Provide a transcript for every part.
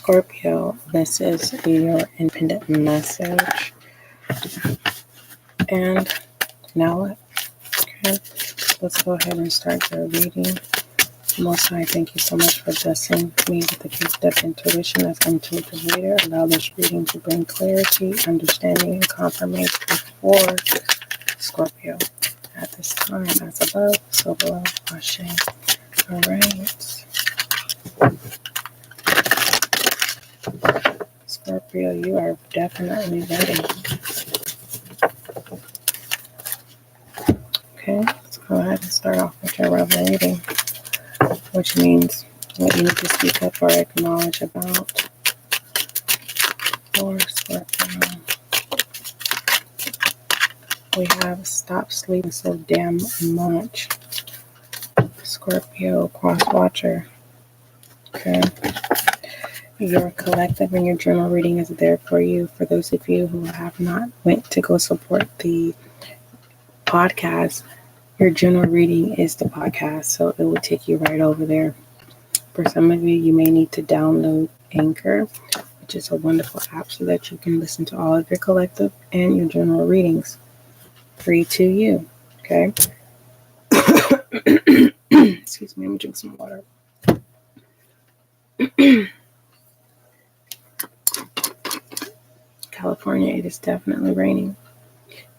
Scorpio, this is your independent message. And now what? Okay, let's go ahead and start your reading. Most High, thank you so much for blessing me with the gift of intuition as I'm intuitive reader. Allow this reading to bring clarity, understanding, and confirmation for Scorpio. At this time, as above, so below, Ashe. All right. Scorpio, you are definitely ready. Okay, let's go ahead and start off with your reading, which means what you need to speak up or acknowledge about for Scorpio. We have stop sleeping so damn much. Scorpio, cross watcher. Okay. Your collective and your journal reading is there for you. For those of you who have not went to go support the podcast, your journal reading is the podcast, so it will take you right over there. For some of you, you may need to download Anchor, which is a wonderful app so that you can listen to all of your collective and your journal readings free to you. Okay. Excuse me, let me drink some water. California, it is definitely raining.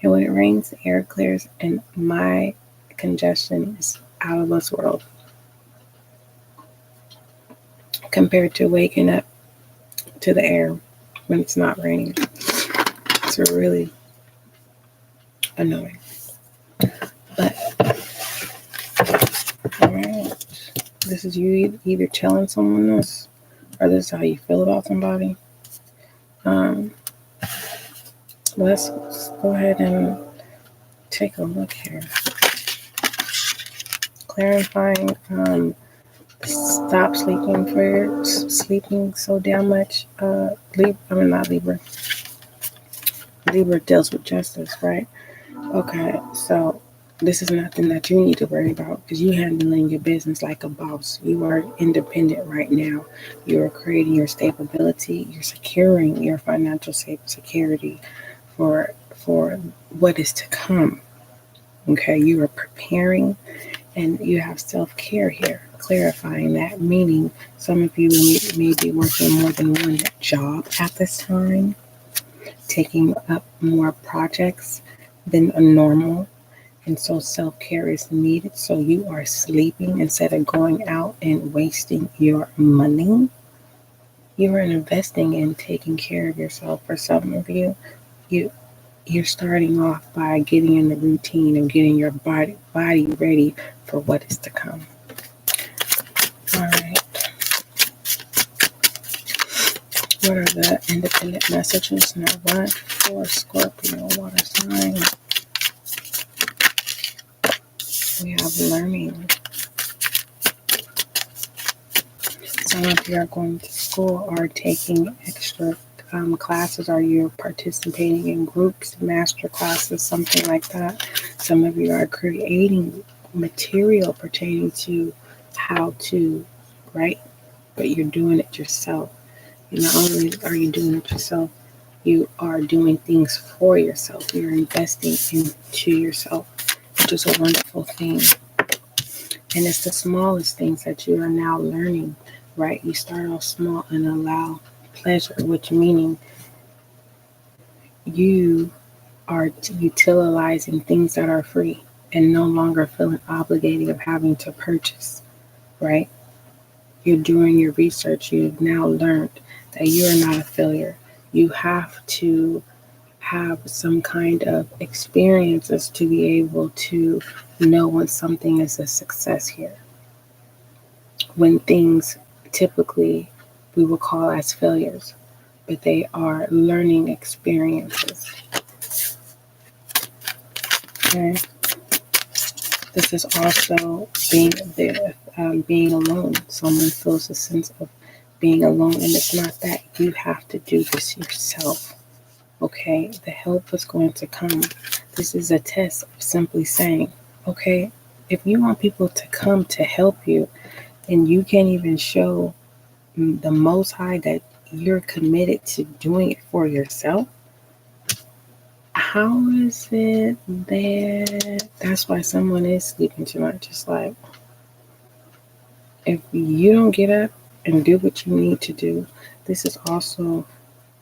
And when it rains, the air clears and my congestion is out of this world. Compared to waking up to the air when it's not raining. It's really annoying. But, alright. This is you either telling someone this or this is how you feel about somebody. Let's go ahead and take a look here. Clarifying, stop sleeping so damn much. Libra. Libra deals with justice, right? Okay, so this is nothing that you need to worry about because you're handling your business like a boss. You are independent right now. You are creating your stability. You're securing your financial security for what is to come. Okay, you are preparing and you have self-care here. Clarifying that, meaning some of you may be working more than one job at this time, taking up more projects than a normal. And so self-care is needed. So you are sleeping instead of going out and wasting your money. You are investing in taking care of yourself. For some of you, you're starting off by getting in the routine of getting your body ready for what is to come. All right. What are the independent messages now? What for Scorpio water sign? We have learning. Some of you are going to school or taking extra classes, or you're participating in groups, master classes, something like that. Some of you are creating material pertaining to how to write, but you're doing it yourself. Not only are you doing it yourself, you are doing things for yourself. You're investing into yourself, which is a wonderful thing. And it's the smallest things that you are now learning, right? You start off small and allow pleasure, which meaning you are utilizing things that are free and no longer feeling obligated of having to purchase, right? You're doing your research. You've now learned that you are not a failure. You have to have some kind of experiences to be able to know when something is a success here. When things typically we will call as failures, but they are learning experiences. Okay. This is also being alone. Someone feels a sense of being alone, and it's not that. You have to do this yourself. Okay, the help is going to come. This is a test of simply saying, okay, if you want people to come to help you, and you can't even show the Most High that you're committed to doing it for yourself, how is it that that's why someone is sleeping too much? It's like, if you don't get up and do what you need to do, this is also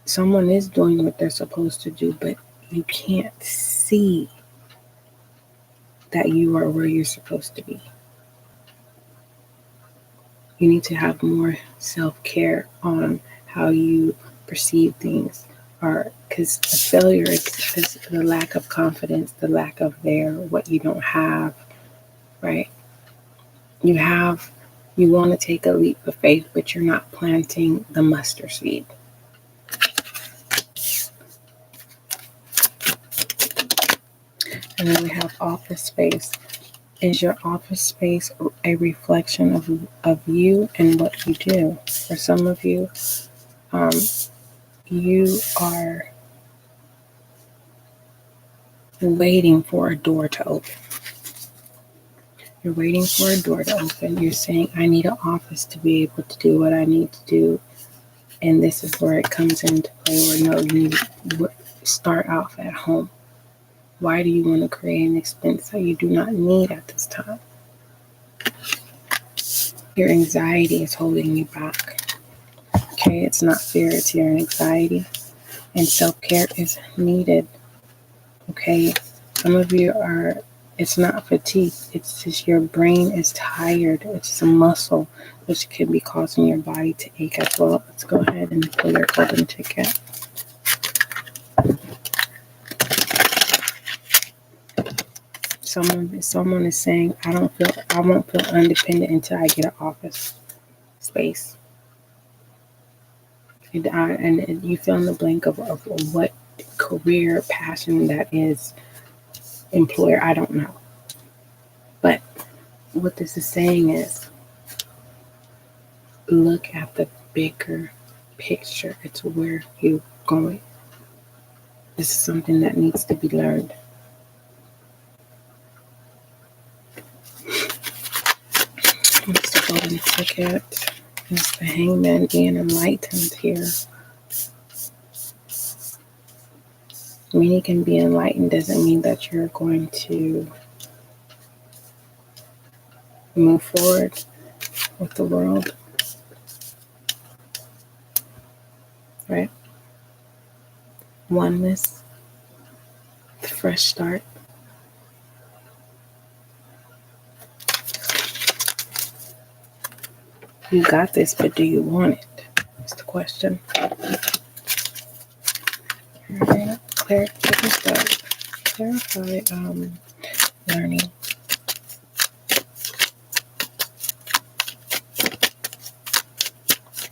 someone is doing what they're supposed to do, but you can't see that you are where you're supposed to be. You need to have more self-care on how you perceive things, or because a failure is the lack of confidence, the lack of what you don't have, right? You want to take a leap of faith, but you're not planting the mustard seed. And then we have office space. Is your office space a reflection of you and what you do? For some of you, you are waiting for a door to open. You're waiting for a door to open. You're saying, I need an office to be able to do what I need to do. And this is where it comes into play, where no, you need to start off at home. Why do you want to create an expense that you do not need at this time? Your anxiety is holding you back. Okay, it's not fear, it's your anxiety. And self-care is needed. Okay, some of you it's not fatigue, it's just your brain is tired. It's just a muscle, which can be causing your body to ache as well. Let's go ahead and pull your golden ticket. Someone is saying, I won't feel independent until I get an office space. And you fill in the blank of what career passion that is. Employer, I don't know. But what this is saying is, look at the bigger picture. It's where you're going. This is something that needs to be learned. Let's go and ticket. It's the Hangman being enlightened here. Many can be enlightened doesn't mean that you're going to move forward with the world. Right? Oneness. Fresh start. You got this, but do you want it? That's the question. Alright, clarify learning.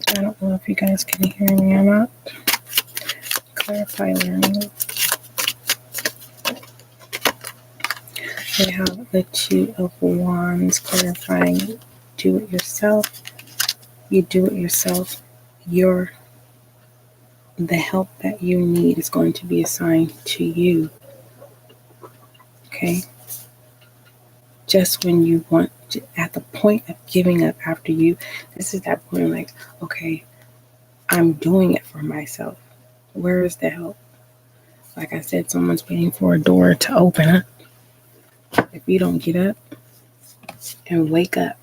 I don't know if you guys can hear me or not. Clarify learning. We have the Two of Wands clarifying do it yourself. You do it yourself. The help that you need is going to be assigned to you. Okay? Just when you want to, at the point of giving up after you, this is that point like, okay, I'm doing it for myself. Where is the help? Like I said, someone's waiting for a door to open up. If you don't get up and wake up,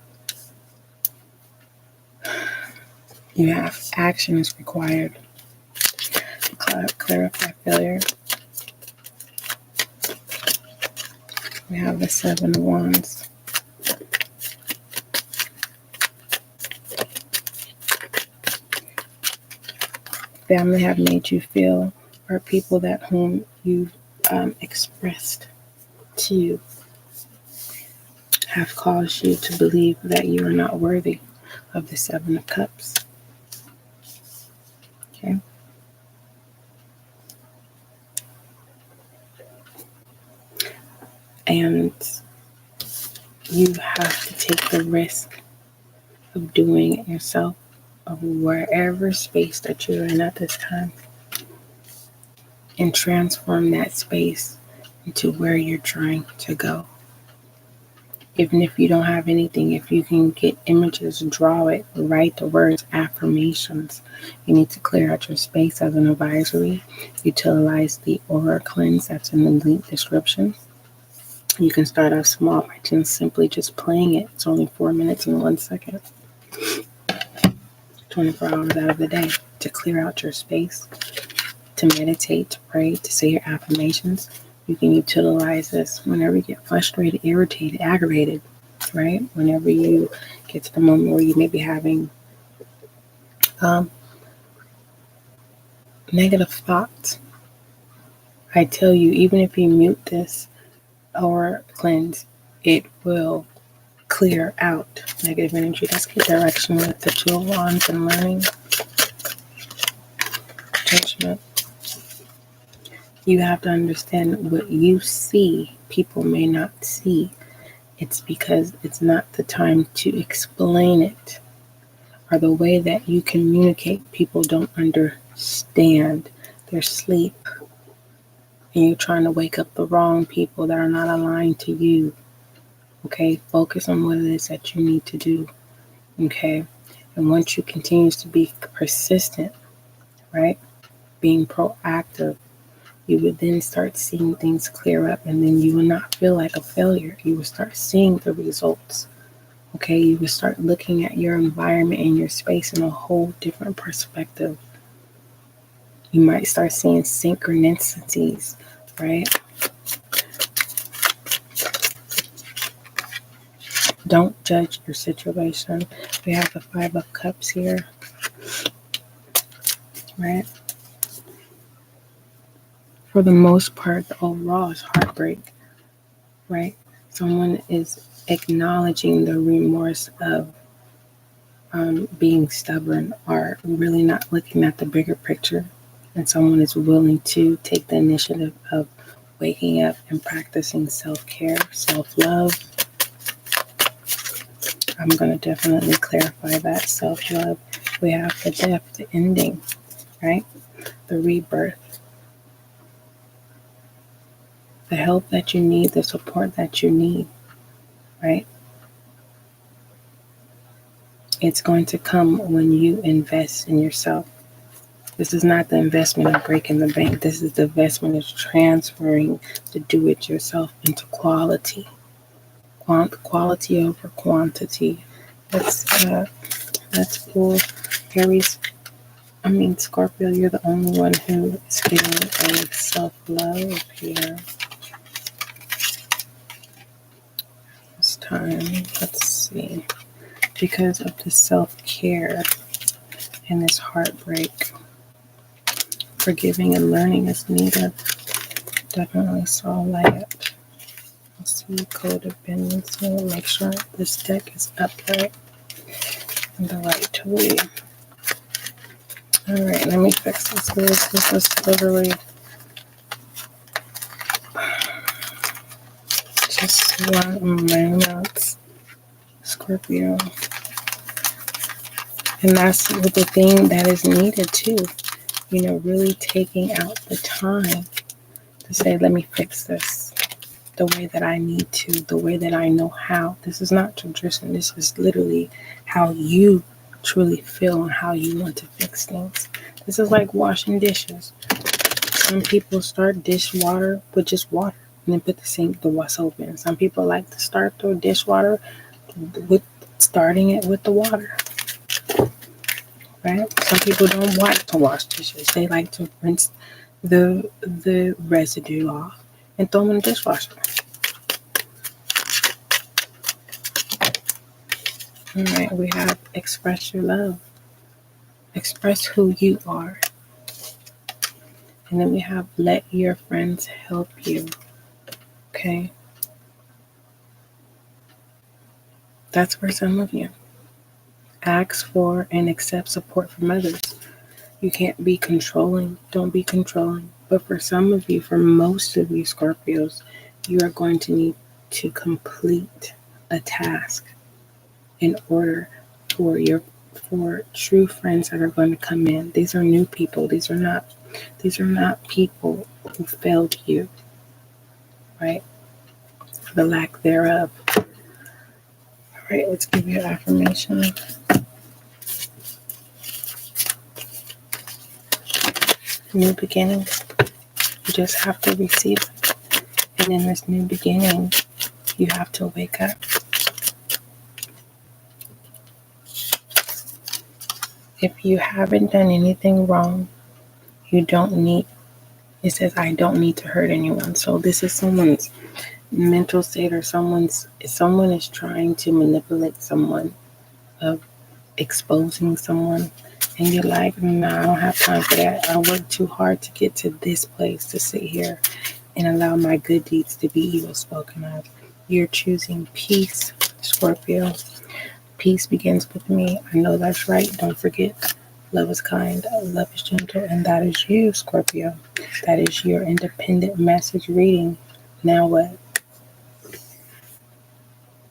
you have action is required. Clarify failure. We have the Seven of Wands. Family have made you feel, or people that whom you've expressed to have caused you to believe that you are not worthy of the Seven of Cups. Okay. And you have to take the risk of doing it yourself, of wherever space that you're in at this time, and transform that space into where you're trying to go. Even if you don't have anything, if you can get images, draw it, write the words, affirmations. You need to clear out your space as an advisory. Utilize the aura cleanse that's in the link description. You can start off small by just playing it. It's only 4 minutes and 1 second. 24 hours out of the day to clear out your space, to meditate, to pray, to say your affirmations. You can utilize this whenever you get frustrated, irritated, aggravated, right? Whenever you get to the moment where you may be having negative thoughts. I tell you, even if you mute this or cleanse, it will clear out negative energy. Let's get direction with the Two of Wands and learning. Judgment. You have to understand what you see, people may not see. It's because it's not the time to explain it, or the way that you communicate. People don't understand. They're asleep, and you're trying to wake up the wrong people that are not aligned to you. Okay, focus on what it is that you need to do. Okay, and once you continue to be persistent, right, being proactive, you would then start seeing things clear up, and then you will not feel like a failure. You will start seeing the results. Okay, you will start looking at your environment and your space in a whole different perspective. You might start seeing synchronicities, right? Don't judge your situation. We have the 5 of Cups here, right? For the most part, the overall is heartbreak, right? Someone is acknowledging the remorse of being stubborn, or really not looking at the bigger picture. And someone is willing to take the initiative of waking up and practicing self-care, self-love. I'm going to definitely clarify that. Self-love. We have the death, the ending, right? The rebirth. The help that you need, the support that you need, right? It's going to come when you invest in yourself. This is not the investment of breaking the bank. This is the investment of transferring the do-it-yourself into quality. Quality over quantity. Let's pull Aries. Scorpio, you're the only one who is getting a self-love here. This time, let's see. Because of the self-care and this heartbreak, forgiving and learning is needed. Definitely saw light. Let's see, codependency. Make sure this deck is upright in the right way. Alright, let me fix this. This is literally just 1 minute. Scorpio. And that's the thing that is needed too. Really taking out the time to say, let me fix this the way that I need to, the way that I know how. This is not tradition. This is literally how you truly feel and how you want to fix things. This is like washing dishes. Some people start dishwater with just water and then put the soap in. Some people like to start their dishwater with starting it with the water. Right? Some people don't like to wash dishes. They like to rinse the residue off and throw them in the dishwasher. All right, we have express your love. Express who you are. And then we have let your friends help you. Okay? That's for some of you. Ask for and accept support from others. You can't be controlling. Don't be controlling. But for some of you, for most of you Scorpios, you are going to need to complete a task in order for true friends that are going to come in. These are new people. These are not people who failed you, right? For the lack thereof. right, let's give you an affirmation. New beginnings. You just have to receive it. And in this new beginning, you have to wake up. If you haven't done anything wrong, you don't need, it says, I don't need to hurt anyone. So this is someone's mental state, or someone is trying to manipulate someone, of exposing someone. And you're like, no, I don't have time for that. I worked too hard to get to this place, to sit here and allow my good deeds to be evil spoken of. You're choosing peace, Scorpio. Peace begins with me. I know that's right. Don't forget, love is kind, love is gentle, and that is you, Scorpio. That is your independent message reading. Now what?